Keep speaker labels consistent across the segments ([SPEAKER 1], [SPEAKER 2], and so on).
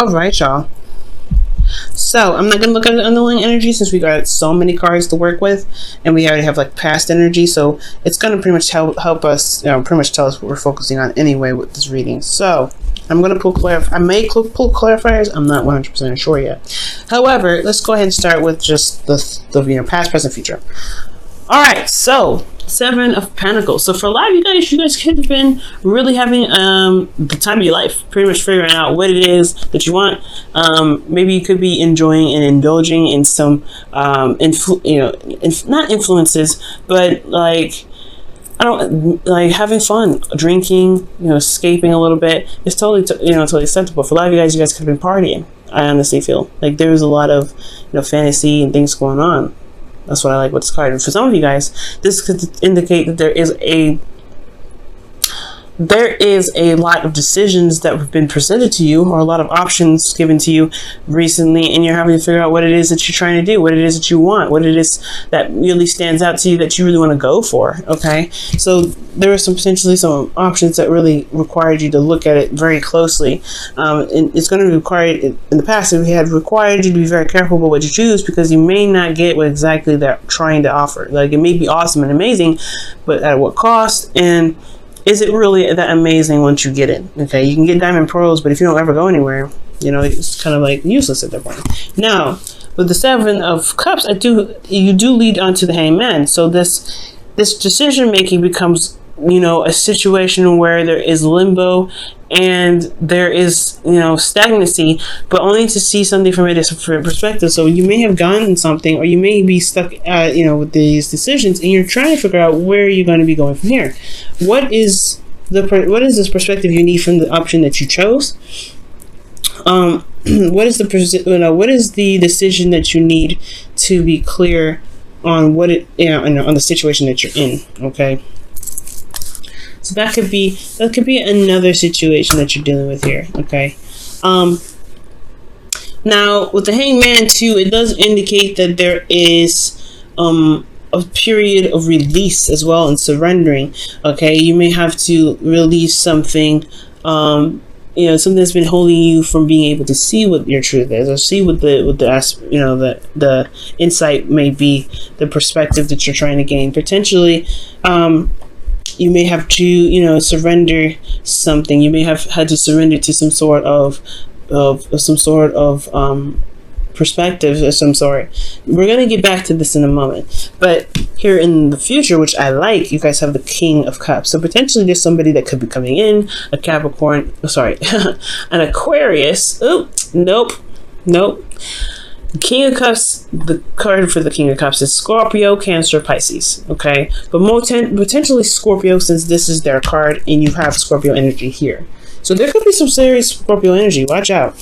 [SPEAKER 1] All right, y'all. So I'm not going to look at the underlying energy since we got so many cards to work with, and we already have like past energy. So it's going to pretty much help us, pretty much tell us what we're focusing on anyway with this reading. So I'm going to pull I may pull clarifiers. I'm not 100% sure yet. However, let's go ahead and start with just the past, present, future. All right, so 7 of Pentacles. So for a lot of you guys could have been really having the time of your life, pretty much figuring out what it is that you want. Maybe you could be enjoying and indulging in some not influences, but like having fun, drinking, escaping a little bit. It's totally totally acceptable. For a lot of you guys could have been partying. I honestly feel like there's a lot of fantasy and things going on. That's what I like with this card. And for some of you guys, this could indicate that there is a lot of decisions that have been presented to you, or a lot of options given to you recently, and you're having to figure out what it is that you're trying to do, what it is that you want, what it is that really stands out to you that you really want to go for. Okay, so there are potentially some options that really required you to look at it very closely, and it's going to require, in the past it had required you to be very careful about what you choose, because you may not get what exactly they're trying to offer. Like, it may be awesome and amazing, but at what cost? And is it really that amazing once you get it? Okay, you can get diamond pearls, but if you don't ever go anywhere, it's kind of like useless at that point. Now, with the 7 of Cups, you do lead onto the Hangman. So this decision making becomes, a situation where there is limbo and there is, stagnancy, but only to see something from a different perspective. So you may have gotten something, or you may be stuck, with these decisions, and you're trying to figure out where you're going to be going from here. What is this perspective you need from the option that you chose? What is the decision that you need to be clear on what on the situation that you're in? Okay. So that could be another situation that you're dealing with here. Okay. Now with the Hangman too, it does indicate that there is a period of release as well, and surrendering. Okay, you may have to release something. Something that's been holding you from being able to see what your truth is, or see what the insight may be, the perspective that you're trying to gain. Potentially, you may have to, surrender something. You may have had to surrender to some sort of perspective of some sort. We're going to get back to this in a moment. But here in the future, which I like, you guys have the King of Cups. So potentially there's somebody that could be coming in, a Capricorn, an Aquarius. Oh, nope. King of Cups, the card for the King of Cups is Scorpio, Cancer, Pisces. Okay, but potentially Scorpio, since this is their card and you have Scorpio energy here. So there could be some serious Scorpio energy. Watch out.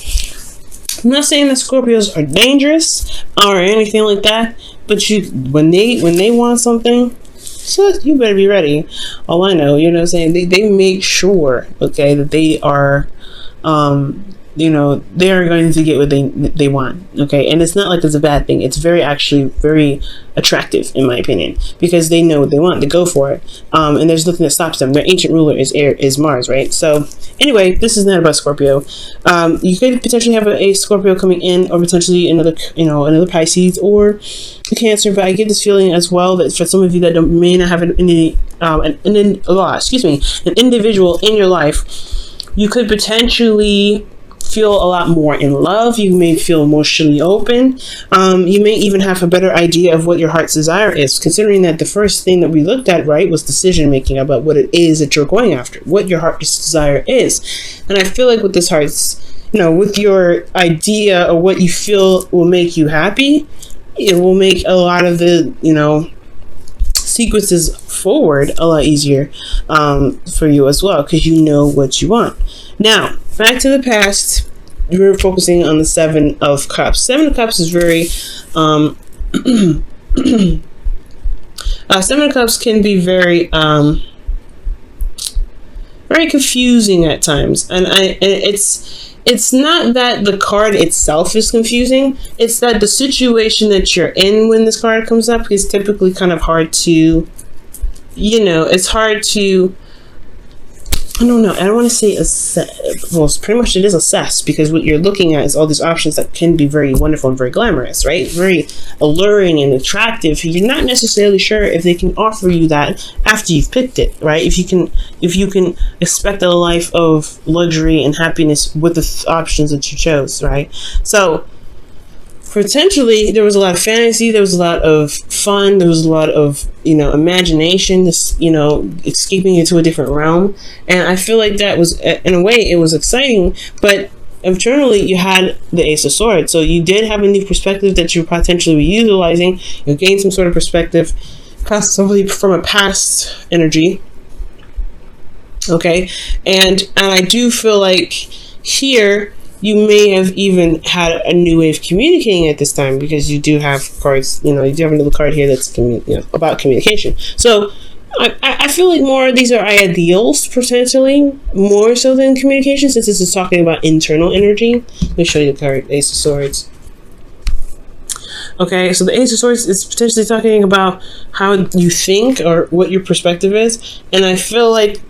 [SPEAKER 1] I'm not saying that Scorpios are dangerous or anything like that, but when they want something, so you better be ready. All I know, what I'm saying, they make sure, okay, that they are they are going to get what they want. Okay, and it's not like it's a bad thing. It's actually very attractive in my opinion, because they know what they want, they go for it, and there's nothing that stops them. Their ancient ruler is Mars, right? So anyway, this is not about Scorpio. You could potentially have a Scorpio coming in, or potentially another Pisces or a Cancer. But I get this feeling as well that for some of you that may not have an individual in your life, you could potentially feel a lot more in love. You may feel emotionally open. You may even have a better idea of what your heart's desire is, considering that the first thing that we looked at, right, was decision making about what it is that you're going after, what your heart's desire is. And I feel like with this heart's, with your idea of what you feel will make you happy, it will make a lot of the, sequences forward a lot easier for you as well, because you know what you want. Now, back to the past, we're focusing on the 7 of Cups. 7 of Cups is very 7 of Cups can be very confusing at times, and it's not that the card itself is confusing, it's that the situation that you're in when this card comes up is typically kind of hard to, it's hard to I don't know. I don't want to say well, pretty much it is assess, because what you're looking at is all these options that can be very wonderful and very glamorous, right? Very alluring and attractive. You're not necessarily sure if they can offer you that after you've picked it, right? If you can expect a life of luxury and happiness with the options that you chose, right? So potentially there was a lot of fantasy, there was a lot of fun, there was a lot of imagination, this escaping into a different realm. And I feel like that was, in a way, it was exciting, but internally you had the Ace of Swords, so you did have a new perspective that you potentially were utilizing. You gained some sort of perspective possibly from a past energy. Okay, and I do feel like here you may have even had a new way of communicating at this time, because you do have cards, you do have another card here that's about communication. So I feel like more these are ideals, potentially, more so than communication, since this is talking about internal energy. Let me show you the card, Ace of Swords. Okay, so the Ace of Swords is potentially talking about how you think or what your perspective is. And I feel like,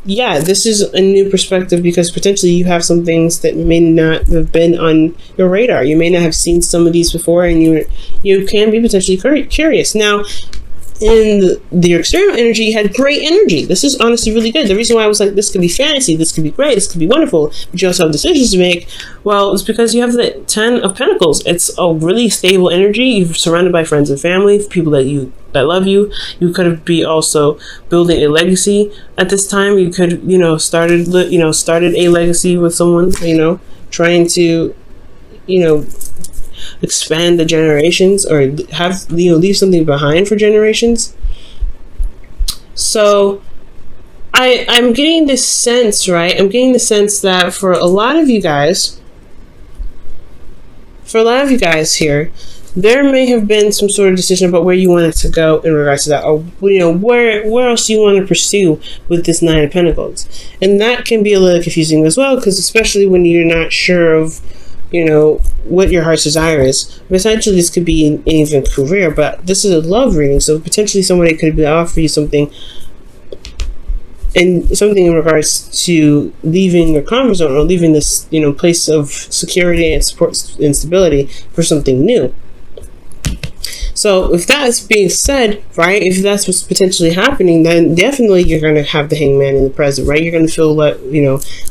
[SPEAKER 1] yeah, this is a new perspective, because potentially you have some things that may not have been on your radar. You may not have seen some of these before, and you can be potentially curious. Now, in the external energy, you had great energy. This is honestly really good. The reason why I was like, this could be fantasy, this could be great, this could be wonderful, but you also have decisions to make. Well, it's because you have the 10 of Pentacles. It's a really stable energy. You're surrounded by friends and family, people that love you. You could be also building a legacy at this time. You could, started a legacy with someone, trying to, expand the generations, or have leave something behind for generations. So I'm getting this sense, right? I'm getting the sense that for a lot of you guys here, there may have been some sort of decision about where you wanted to go in regards to that, or where else you want to pursue with this Nine of Pentacles. And that can be a little confusing as well, because especially when you're not sure of what your heart's desire is. Essentially, this could be in even career, but this is a love reading, so potentially somebody could offer you something in regards to leaving your comfort zone, or leaving this place of security and support and stability for something new. So if that's being said, right, if that's what's potentially happening, then definitely you're going to have the Hangman in the present, right? You're going to feel like,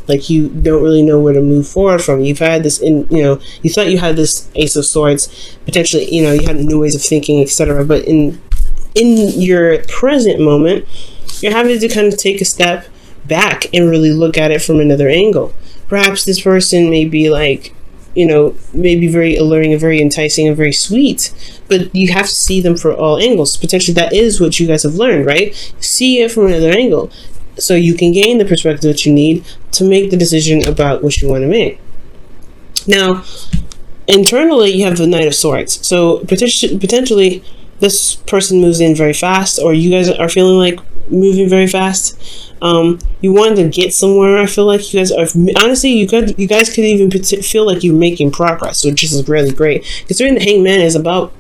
[SPEAKER 1] like you don't really know where to move forward from. You've had this, you thought you had this Ace of Swords, potentially, you had new ways of thinking, etc. But in your present moment, you're having to kind of take a step back and really look at it from another angle. Perhaps this person may be like, maybe very alluring and very enticing and very sweet, but you have to see them for all angles. Potentially that is what you guys have learned, right? See it from another angle, so you can gain the perspective that you need to make the decision about what you want to make. Now, internally, you have the Knight of Swords. So potentially this person moves in very fast, or you guys are feeling like moving very fast. You wanted to get somewhere. I feel like you guys are, honestly, you guys could even feel like you're making progress, which is really great, considering the Hangman is about,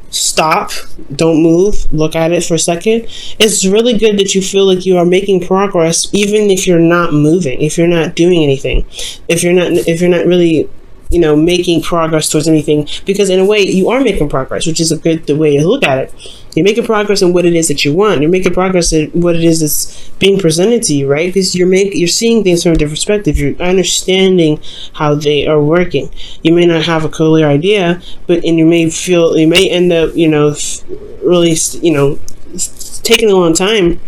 [SPEAKER 1] stop, don't move, look at it for a second. It's really good that you feel like you are making progress, even if you're not moving, if you're not doing anything, if you're not really making progress towards anything, because in a way you are making progress, which is a good way to look at it. You're making progress in what it is that you want. You're making progress in what it is that's being presented to you, right? Because you're seeing things from a different perspective. You're understanding how they are working. You may not have a clear idea, you may end up, really, taking a long time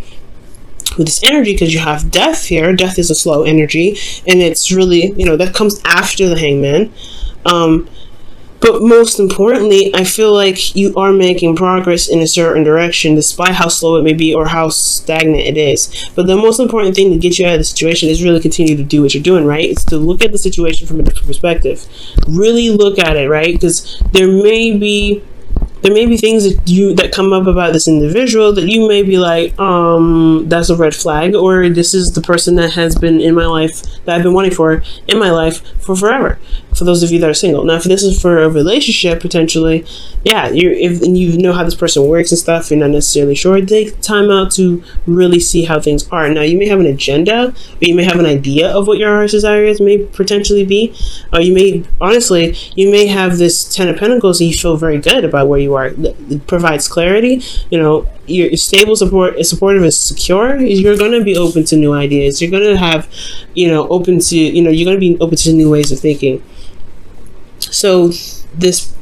[SPEAKER 1] with this energy, because you have death here. Death is a slow energy, and it's really, that comes after the Hangman. But most importantly, I feel like you are making progress in a certain direction, despite how slow it may be or how stagnant it is. But the most important thing to get you out of the situation is really continue to do what you're doing, right? It's to look at the situation from a different perspective. Really look at it, right? Because there may be things that come up about this individual that you may be like, that's a red flag, or this is the person that has been in my life, that I've been wanting for in my life for forever. for those of you that are single. Now, if this is for a relationship, potentially, yeah, if you know how this person works and stuff, you're not necessarily sure, take time out to really see how things are. Now, you may have an agenda, or you may have an idea of what your heart's desires may potentially be, or you may have this Ten of Pentacles and you feel very good about where you are. It provides clarity. You're stable, supportive, and secure. You're going to be open to new ideas. You're going to have, you're going to be open to new ways of thinking. So this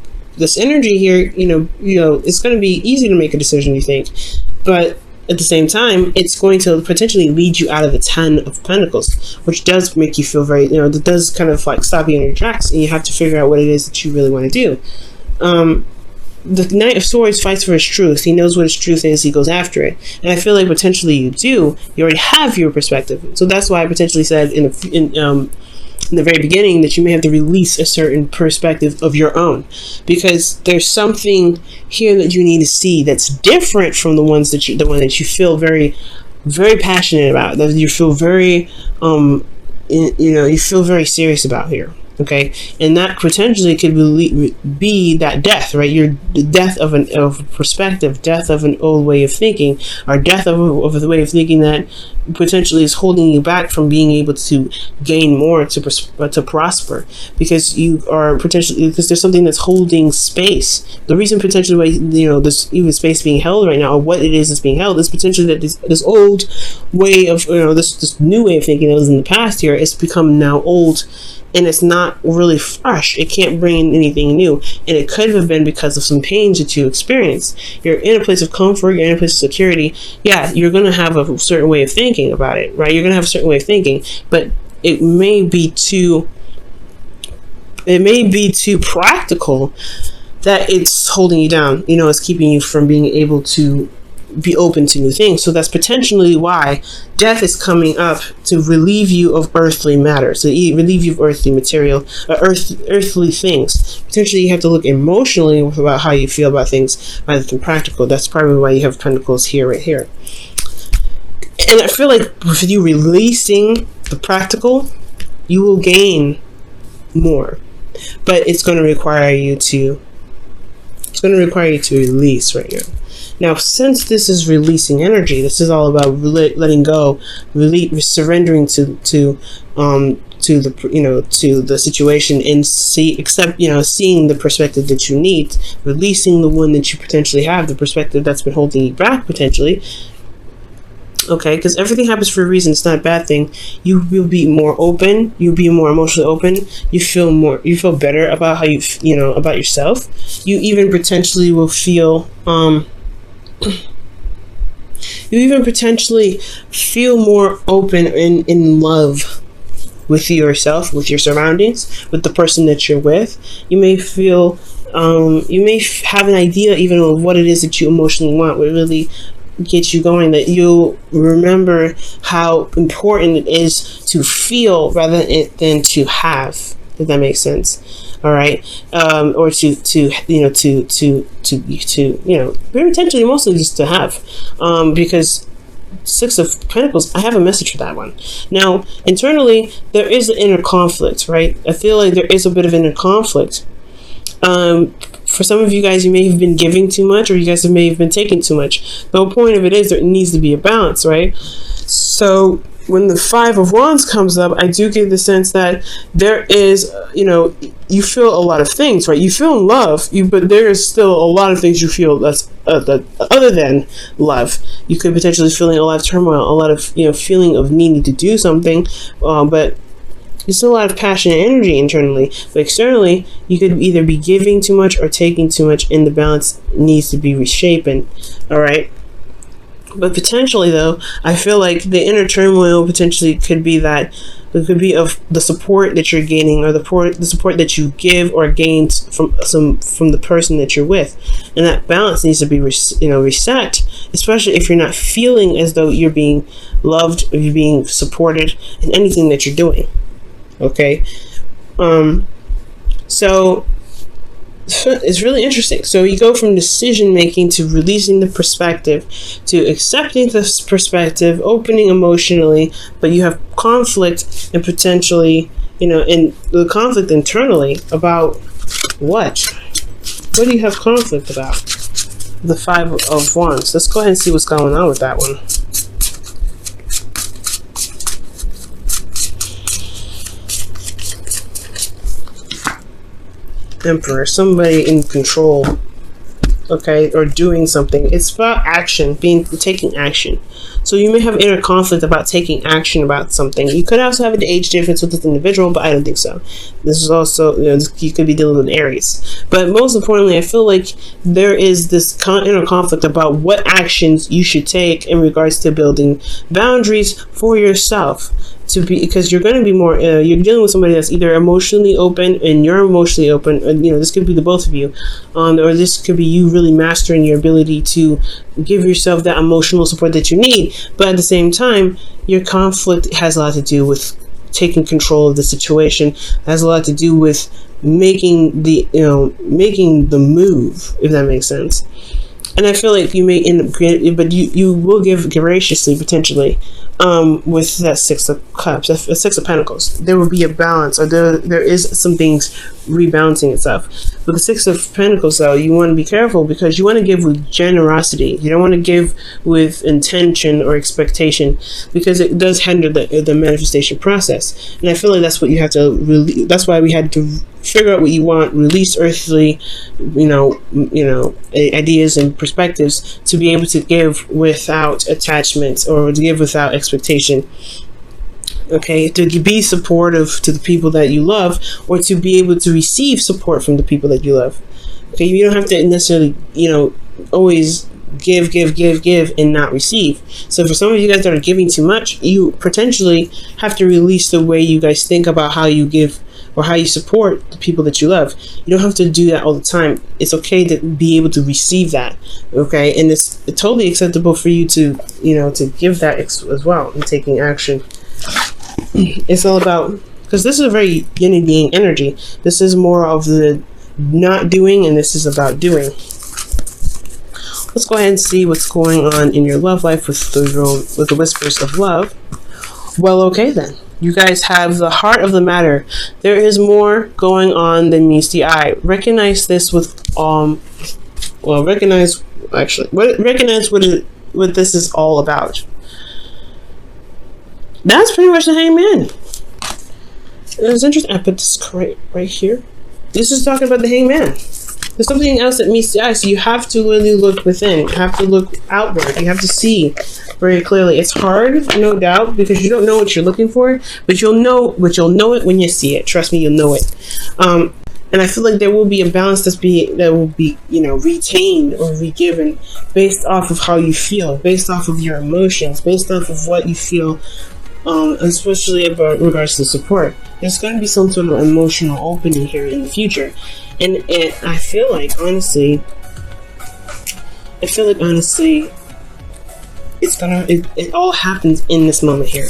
[SPEAKER 1] energy here, it's going to be easy to make a decision, you think, but at the same time, it's going to potentially lead you out of the Ten of Pentacles, which does make you feel very, that does kind of like stop you in your tracks, and you have to figure out what it is that you really want to do. The Knight of Swords fights for his truth. He knows what his truth is. He goes after it. And I feel like potentially you already have your perspective. So that's why I potentially said in the very beginning that you may have to release a certain perspective of your own, because there's something here that you need to see that's different from the one that you feel very, very passionate about, that you feel very, you feel very serious about here. Okay, and that potentially could be that death, right? Your death of a perspective, death of an old way of thinking, or death of the way of thinking that potentially is holding you back from being able to gain more, to prosper, because there's something that's holding space. The reason potentially why there's even space being held right now, or what it is that's being held, is potentially that this old way of this new way of thinking that was in the past here, it's become now old. And it's not really fresh. It can't bring in anything new. And it could have been because of some pains that you experienced. You're in a place of comfort, you're in a place of security. Yeah, you're going to have a certain way of thinking about it, right? You're going to have a certain way of thinking, but it may be too practical that it's holding you down. It's keeping you from being able to be open to new things. So that's potentially why death is coming up, to relieve you of earthly matter, to relieve you of earthly material, earthly things. Potentially you have to look emotionally about how you feel about things rather than practical. That's probably why you have Pentacles here, right here. And I feel like with you releasing the practical, you will gain more, but it's going to require you to release right now. Now, since this is releasing energy, this is all about letting go, surrendering to the situation, and seeing the perspective that you need, releasing the one that you potentially have, the perspective that's been holding you back potentially. Okay, because everything happens for a reason. It's not a bad thing. You will be more open. You'll be more emotionally open. You feel better about how about yourself. You even potentially will feel more open and in love with yourself, with your surroundings, with the person that you're with. You may feel, you may have an idea even of what it is that you emotionally want, what really gets you going, that you'll remember how important it is to feel rather than to have, if that makes sense. All right, or very potentially mostly just to have, because Six of Pentacles, I have a message for that one. Now, internally, there is an inner conflict, right? I feel like there is a bit of inner conflict. For some of you guys, you may have been giving too much, or you guys may have been taking too much. The whole point of it is there needs to be a balance, right? So when the Five of Wands comes up, I do get the sense that there is, you feel a lot of things, right? You feel love, but there is still a lot of things you feel that's other than love. You could potentially feeling a lot of turmoil, a lot of feeling of needing to do something, but there's still a lot of passion and energy internally. But externally, you could either be giving too much or taking too much, and the balance needs to be reshapen. All right. But potentially, though, I feel like the inner turmoil potentially could be that it could be of the support that you're gaining, or the support that you give or gain from the person that you're with, and that balance needs to be reset. Especially if you're not feeling as though you're being loved, or you're being supported in anything that you're doing. Okay, so it's really interesting. So you go from decision making to releasing the perspective, to accepting this perspective, opening emotionally, but you have conflict and potentially and the conflict internally about what? What do you have conflict about? The Five of Wands. Let's go ahead and see what's going on with that one. Emperor. Somebody in control. Okay, or doing something. It's about action, taking action. So you may have inner conflict about taking action about something. You could also have an age difference with this individual, but I don't think so. This is also, you could be dealing with an Aries. But most importantly, I feel like there is this inner conflict about what actions you should take in regards to building boundaries for yourself. Because you're going to be more, you're dealing with somebody that's either emotionally open and you're emotionally open, this could be the both of you, or this could be you really mastering your ability to give yourself that emotional support that you need. But at the same time, your conflict has a lot to do with taking control of the situation, has a lot to do with making the move, if that makes sense. And I feel like you may end up, but you will give graciously, potentially, with that Six of Cups, that Six of Pentacles. There will be a balance, or there is some things rebalancing itself. With the Six of Pentacles, though, you want to be careful because you want to give with generosity. You don't want to give with intention or expectation, because it does hinder the manifestation process. And I feel like that's what you have to really. That's why we had to figure out what you want, release earthly, ideas and perspectives to be able to give without attachment or to give without expectation. Okay, to be supportive to the people that you love, or to be able to receive support from the people that you love. Okay, you don't have to necessarily, always give and not receive. So for some of you guys that are giving too much, you potentially have to release the way you guys think about how you give or how you support the people that you love. You don't have to do that all the time. It's okay to be able to receive that. Okay, and it's totally acceptable for you to to give that as well and taking action. It's all about, because this is a very yin and yang energy. This is more of the not doing, and this is about doing. Let's go ahead and see what's going on in your love life with the whispers of love. Well, okay then. You guys have the heart of the matter. There is more going on than meets the eye. Recognize this with recognize what this is all about. That's pretty much the Hangman. It's interesting. I put this right here. This is talking about the Hangman. There's something else that meets the eye, so you have to really look within. You have to look outward. You have to see very clearly. It's hard, no doubt, because you don't know what you're looking for, but you'll know it when you see it. Trust me, you'll know it. And I feel like there will be a balance that will be retained or re-given based off of how you feel, based off of your emotions, based off of what you feel, especially about regards to support. There's going to be some sort of emotional opening here in the future. And I feel like honestly, it all happens in this moment here.